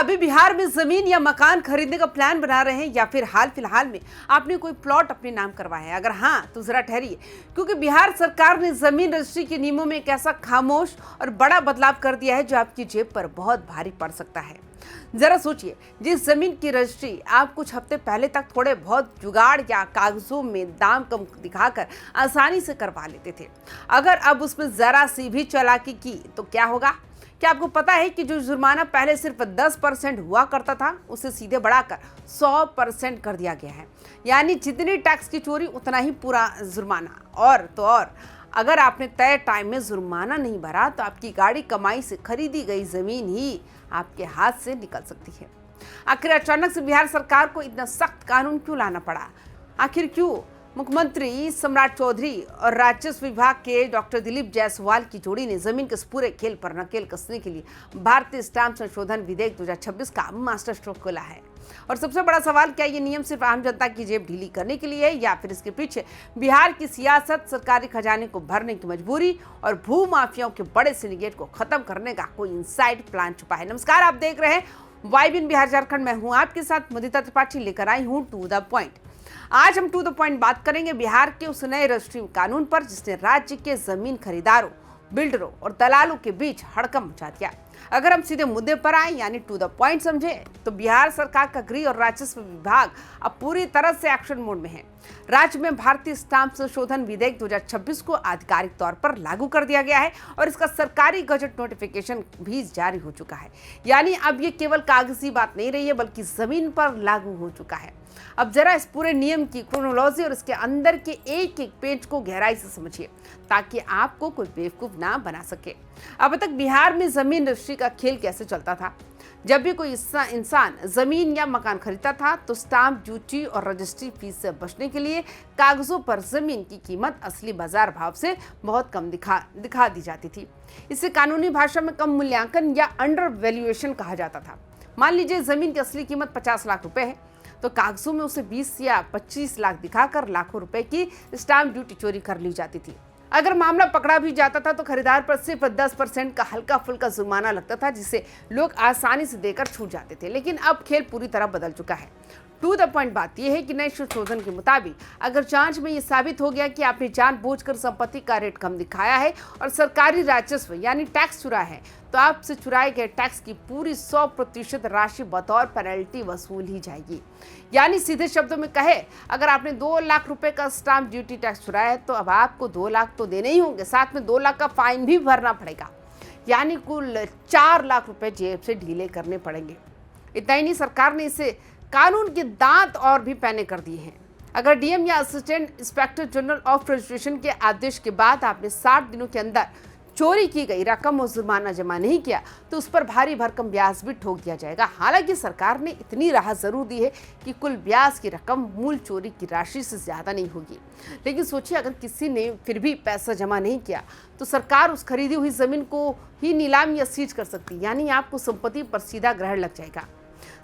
अभी बिहार में जमीन या मकान खरीदने का प्लान बना रहे हैं या फिर हाल फिलहाल में आपने कोई प्लॉट अपने नाम करवाया है? अगर हाँ तो जरा ठहरिए, क्योंकि बिहार सरकार ने जमीन रजिस्ट्री के नियमों में एक ऐसा खामोश और बड़ा बदलाव कर दिया है जो आपकी जेब पर बहुत भारी पड़ सकता है। जरा सोचिए, जिस जमीन की रजिस्ट्री आप कुछ हफ्ते पहले तक थोड़े बहुत जुगाड़ या कागजों में दाम कम दिखाकर आसानी से करवा लेते थे, अगर अब उसमें जरा सी भी चालाकी की तो क्या होगा? क्या आपको पता है कि जो जुर्माना पहले सिर्फ 10% हुआ करता था, उसे सीधे बढ़ाकर 100% कर दिया गया है। यानी जितनी टैक्स की चोरी उतना ही पूरा जुर्माना। और तो और, अगर आपने तय टाइम में जुर्माना नहीं भरा तो आपकी गाड़ी कमाई से खरीदी गई जमीन ही आपके हाथ से निकल सकती है। आखिर अचानक से बिहार सरकार को इतना सख्त कानून क्यों लाना पड़ा? आखिर क्यों मुख्यमंत्री सम्राट चौधरी और राजस्व विभाग के डॉक्टर दिलीप जायसवाल की जोड़ी ने जमीन के इस पूरे खेल पर नकेल कसने के लिए भारतीय स्टाम्प संशोधन विधेयक 2026 का मास्टर स्ट्रोक खोला है? और सबसे बड़ा सवाल, क्या ये नियम सिर्फ आम जनता की जेब ढीली करने के लिए है या फिर इसके पीछे बिहार की सियासत, सरकारी खजाने को भरने की मजबूरी और भू माफियाओं के बड़े सिंडिकेट को खत्म करने का कोई इनसाइड प्लान छुपा है? नमस्कार, आप देख रहे हैं वाइबिन बिहार झारखंड। मैं हूं आपके साथ मुदिता त्रिपाठी, लेकर आई हूं टू द पॉइंट। आज हम टू द पॉइंट बात करेंगे बिहार के उस नए रजिस्ट्री कानून पर जिसने राज्य के जमीन खरीदारों, बिल्डरों और दलालों के बीच हड़कंप मचा दिया। अगर हम सीधे मुद्दे पर आए यानी टू द पॉइंट समझे, तो बिहार सरकार का गृह और राजस्व विभाग अब पूरी तरह से एक्शन मोड में है। राज्य में भारतीय स्टाम्प संशोधन विधेयक 2026 को आधिकारिक तौर पर लागू कर दिया गया है और इसका सरकारी गजट नोटिफिकेशन भी जारी हो चुका है। यानी अब ये केवल कागजी बात नहीं रही है, बल्कि जमीन पर लागू हो चुका है। अब जरा इस पूरे नियम की क्रोनोलॉजी और इसके अंदर के एक एक पेज को गहराई से समझिए, ताकि आपको कोई बेवकूफ ना बना सके। अब तक बिहार में जमीन रजिस्ट्री का खेल कैसे चलता था? जब भी कोई इंसान जमीन या मकान खरीदता था तो स्टाम्प ड्यूटी और रजिस्ट्री फीस से बचने के लिए कागजों पर जमीन की कीमत असली बाजार भाव से बहुत कम दिखा दी जाती थी। इसे कानूनी भाषा में कम मूल्यांकन या अंडर वैल्यूएशन कहा जाता था। मान लीजिए जमीन की असली कीमत 50 लाख रुपए है, तो कागजों में उसे 20 या 25 लाख दिखाकर लाखों रुपए की स्टाम्प ड्यूटी चोरी कर ली जाती थी। अगर मामला पकड़ा भी जाता था तो खरीदार पर सिर्फ 10% का हल्का फुल्का जुर्माना लगता था, जिसे लोग आसानी से देकर छूट जाते थे। लेकिन अब खेल पूरी तरह बदल चुका है। टू द पॉइंट बात यह है कि नए संशोधन के मुताबिक अगर जांच में यह साबित हो गया कि आपने जानबूझकर संपत्ति का रेट कम दिखाया है और सरकारी राजस्व यानी टैक्स चुराया है, तो आपसे चुराए गए टैक्स की पूरी 100% राशि बतौर पेनल्टी वसूल ही जाएगी। यानी सीधे शब्दों में कहे, अगर आपने 2 लाख रुपए का स्टाम्प ड्यूटी टैक्स चुराया है तो अब आपको 2 लाख तो देने ही होंगे, साथ में 2 लाख का फाइन भी भरना पड़ेगा। यानी कुल 4 लाख रुपए जेब से ढीले करने पड़ेंगे। इतना ही नहीं, सरकार ने इसे कानून के दांत और भी पैने कर दिए हैं। अगर डीएम या assistant inspector general of registration के आदेश के बाद आपने 60 दिनों के अंदर चोरी की गई रकम और जुर्माना जमा नहीं किया तो उस पर भारी भरकम ब्याज भी ठोक दिया जाएगा। हालांकि सरकार ने इतनी राहत जरूर दी है कि कुल ब्याज की रकम मूल चोरी की राशि से ज्यादा नहीं होगी। लेकिन सोचिए, अगर किसी ने फिर भी पैसा जमा नहीं किया तो सरकार उस खरीदी हुई जमीन को ही नीलाम या सीज कर सकती, यानी आपको संपत्ति पर सीधा ग्रहण लग जाएगा।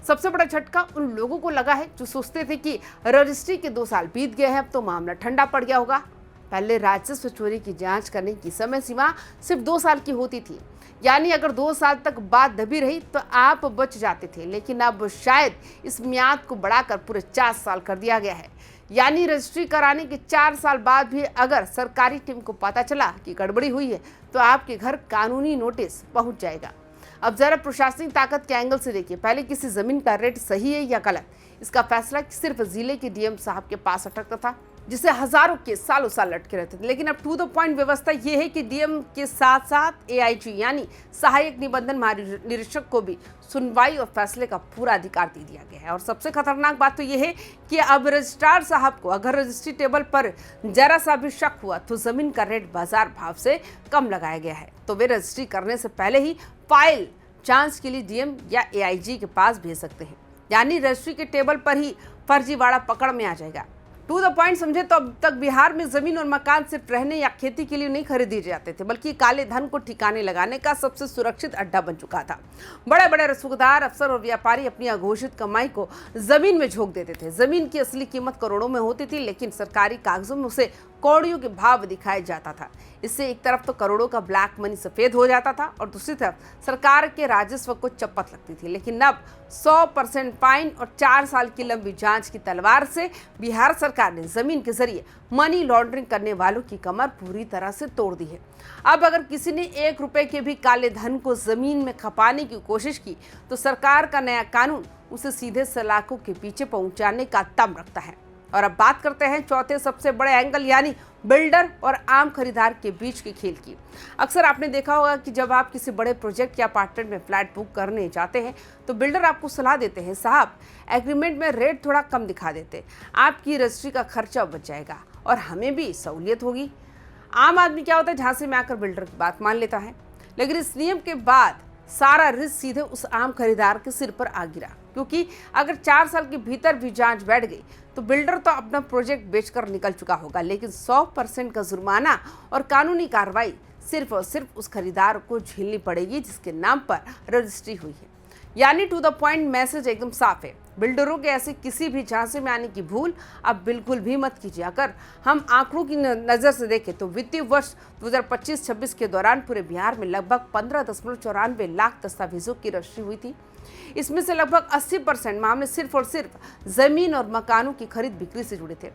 सबसे बड़ा झटका उन लोगों को लगा है जो सोचते थे कि रजिस्ट्री के 2 साल बीत गए हैं, अब तो मामला ठंडा पड़ गया होगा। पहले राजस्व चोरी की जांच करने की समय सीमा सिर्फ 2 साल की होती थी, यानी अगर 2 साल तक बात दबी रही तो आप बच जाते थे। लेकिन अब शायद इस मियाद को बढ़ाकर पूरे 4 साल कर दिया गया है। यानी रजिस्ट्री कराने के 4 साल बाद भी अगर सरकारी टीम को पता चला कि गड़बड़ी हुई है तो आपके घर कानूनी नोटिस पहुंच जाएगा। अब जरा प्रशासनिक ताकत के एंगल से देखिए, पहले किसी जमीन का रेट सही है या गलत, इसका फैसला सिर्फ जिले के डीएम साहब के पास अटकता था, जिसे हजारों केस सालों साल लटके रहते थे। लेकिन अब टू द पॉइंट व्यवस्था यह है कि डीएम के साथ साथ एआईजी यानी सहायक निबंधन महानिरीक्षक को भी सुनवाई और फैसले का पूरा अधिकार दे दिया गया है। और सबसे खतरनाक बात तो यह है कि अब रजिस्ट्रार साहब को अगर रजिस्ट्री टेबल पर जरा सा भी शक हुआ तो जमीन का रेट बाजार भाव से कम लगाया गया है, तो वे रजिस्ट्री करने से पहले ही फाइल जांच के लिए डीएम या एआईजी के पास भेज सकते हैं। यानी रजिस्ट्री के टेबल पर ही फर्जीवाड़ा पकड़ में आ जाएगा। टू द पॉइंट समझे तो अब तक बिहार में जमीन और मकान सिर्फ रहने या खेती के लिए नहीं खरीदे जाते थे, बल्कि काले धन को ठिकाने लगाने का सबसे सुरक्षित अड्डा बन चुका था। बड़े बड़े रसूखदार अफसर और व्यापारी अपनी अघोषित कमाई को जमीन में झोंक देते थे। जमीन की असली कीमत करोड़ों में होती थी, लेकिन सरकारी कागजों में उसे कौड़ियों के भाव दिखाया जाता था। इससे एक तरफ तो करोड़ों का ब्लैक मनी सफेद हो जाता था और दूसरी तरफ सरकार के राजस्व को चपत लगती थी। लेकिन अब 100% फाइन और 4 साल की लंबी जांच की तलवार से बिहार सरकार ने जमीन के जरिए मनी लॉन्ड्रिंग करने वालों की कमर पूरी तरह से तोड़ दी है। अब अगर किसी ने 1 रुपए के भी काले धन को जमीन में खपाने की कोशिश की तो सरकार का नया कानून उसे सीधे सलाखों के पीछे पहुंचाने का दम रखता है। और अब बात करते हैं चौथे सबसे बड़े एंगल यानी बिल्डर और आम खरीदार के बीच के खेल की। अक्सर आपने देखा होगा कि जब आप किसी बड़े प्रोजेक्ट या अपार्टमेंट में फ्लैट बुक करने जाते हैं तो बिल्डर आपको सलाह देते हैं, साहब एग्रीमेंट में रेट थोड़ा कम दिखा देते, आपकी रजिस्ट्री का खर्चा बच जाएगा और हमें भी सहूलियत होगी। आम आदमी क्या होता है, झांसे में आकर बिल्डर की बात मान लेता है, लेकिन इस नियम के बाद सारा रिस्क सीधे उस आम खरीदार के सिर पर आ गिरा, क्योंकि अगर 4 साल के भीतर भी जांच बैठ गई तो बिल्डर तो अपना प्रोजेक्ट बेचकर निकल चुका होगा, लेकिन 100% का जुर्माना और कानूनी कार्रवाई सिर्फ और सिर्फ उस खरीदार को झेलनी पड़ेगी जिसके नाम पर रजिस्ट्री हुई है। यानी टू द पॉइंट मैसेज एकदम साफ है, बिल्डरों के ऐसे किसी भी झांसे में आने की भूल अब बिल्कुल भी मत कीजिए। अगर हम आंकड़ों की नज़र से देखें तो वित्तीय वर्ष 2025-26 के दौरान पूरे बिहार में लगभग 15.94 लाख दस्तावेजों की रजिस्ट्री हुई थी। इसमें से लगभग 80% मामले सिर्फ और सिर्फ जमीन और मकानों की खरीद बिक्री से जुड़े थे।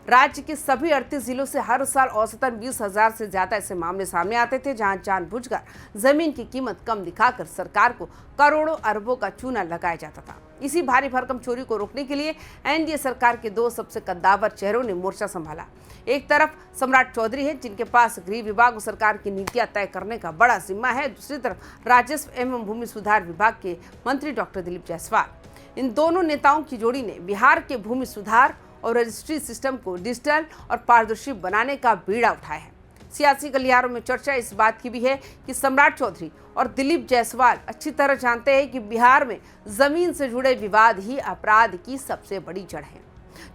राज्य के सभी 38 जिलों से हर साल औसतन 20,000 से ज्यादा ऐसे मामले सामने आते थे, जहां जानबूझकर जमीन की कीमत कम दिखाकर सरकार को करोड़ों अरबों का चूना लगाया जाता था। इसी भारी भरकम चोरी को रोकने के लिए एनडीए सरकार के 2 सबसे कद्दावर चेहरों ने मोर्चा संभाला। एक तरफ सम्राट चौधरी है, जिनके पास गृह विभाग और सरकार की नीतियां तय करने का बड़ा जिम्मा है। दूसरी तरफ राजस्व एवं भूमि सुधार विभाग के मंत्री डॉक्टर दिलीप जायसवाल। इन दोनों नेताओं की जोड़ी ने बिहार के भूमि सुधार और रजिस्ट्री सिस्टम को डिजिटल और पारदर्शी बनाने का बीड़ा उठाया है। सियासी गलियारों में चर्चा इस बात की भी है कि सम्राट चौधरी और दिलीप जायसवाल अच्छी तरह जानते हैं कि बिहार में जमीन से जुड़े विवाद ही अपराध की सबसे बड़ी जड़ है।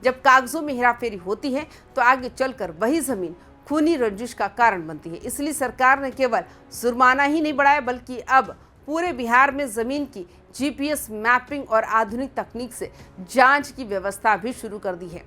जब कागजों में हेराफेरी होती है तो आगे चलकर वही जमीन खूनी रंजिश का कारण बनती है। इसलिए सरकार ने केवल जुर्माना ही नहीं बढ़ाया, बल्कि अब पूरे बिहार में जमीन की जीपीएस मैपिंग और आधुनिक तकनीक से जांच की व्यवस्था भी शुरू कर दी है।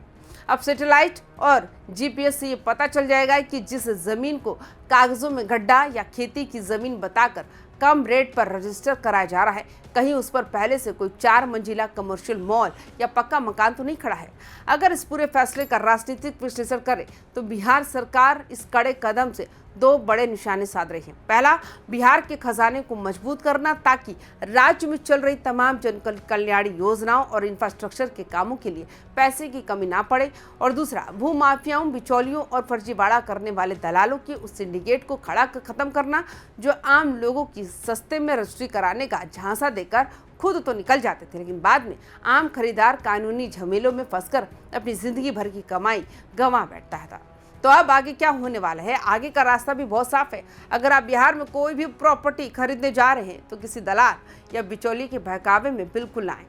अब सैटेलाइट और जीपीएस से ये पता चल जाएगा कि जिस जमीन को कागजों में गड्ढा या खेती की जमीन बताकर कम रेट पर रजिस्टर कराया जा रहा है, कहीं उस पर पहले से कोई 4 मंजिला कमर्शियल मॉल या पक्का मकान तो नहीं खड़ा है। अगर इस पूरे फैसले का राजनीतिक विश्लेषण करें तो बिहार सरकार इस कड़े कदम से 2 बड़े निशाने साध रही है। पहला, बिहार के खजाने को मजबूत करना ताकि राज्य में चल रही तमाम जन कल्याण योजनाओं और इंफ्रास्ट्रक्चर के कामों के लिए पैसे की कमी ना पड़े, और दूसरा, भूमाफियाओं, बिचौलियों और फर्जीवाड़ा करने वाले दलालों के उस सिंडिकेट को खत्म करना जो आम लोगों की सस्ते में रजिस्ट्री कराने का झांसा देकर खुद तो निकल जाते थे, लेकिन बाद में आम खरीदार कानूनी झमेलों में फंसकर अपनी जिंदगी भर की कमाई गंवा बैठता था। तो अब आगे क्या होने वाला है? आगे का रास्ता भी बहुत साफ है। अगर आप बिहार में कोई भी प्रॉपर्टी खरीदने जा रहे हैं तो किसी दलाल या बिचौलिए के बहकावे में बिल्कुल ना आए।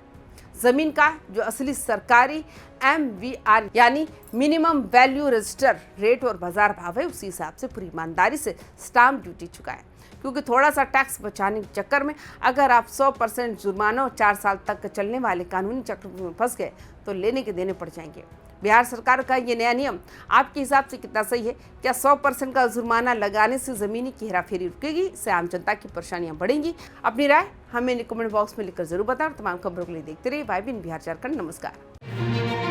जमीन का जो असली सरकारी MVR यानी मिनिमम वैल्यू रजिस्टर रेट और बाजार भाव है, उसी हिसाब से पूरी ईमानदारी से स्टाम्प ड्यूटी चुकाएं, क्योंकि थोड़ा सा टैक्स बचाने के चक्कर में अगर आप 100% जुर्माना और 4 साल तक चलने वाले कानूनी चक्र में फंस गए तो लेने के देने पड़ जाएंगे। बिहार सरकार का ये नया नियम आपके हिसाब से कितना सही है? क्या 100% का जुर्माना लगाने से जमीनी की हेराफेरी रुकेगी? इससे आम जनता की परेशानियां बढ़ेंगी? अपनी राय हमें कमेंट बॉक्स में लिखकर जरूर बताएं। तमाम खबरों के लिए देखते रहिए YBN बिहार झारखंड। नमस्कार।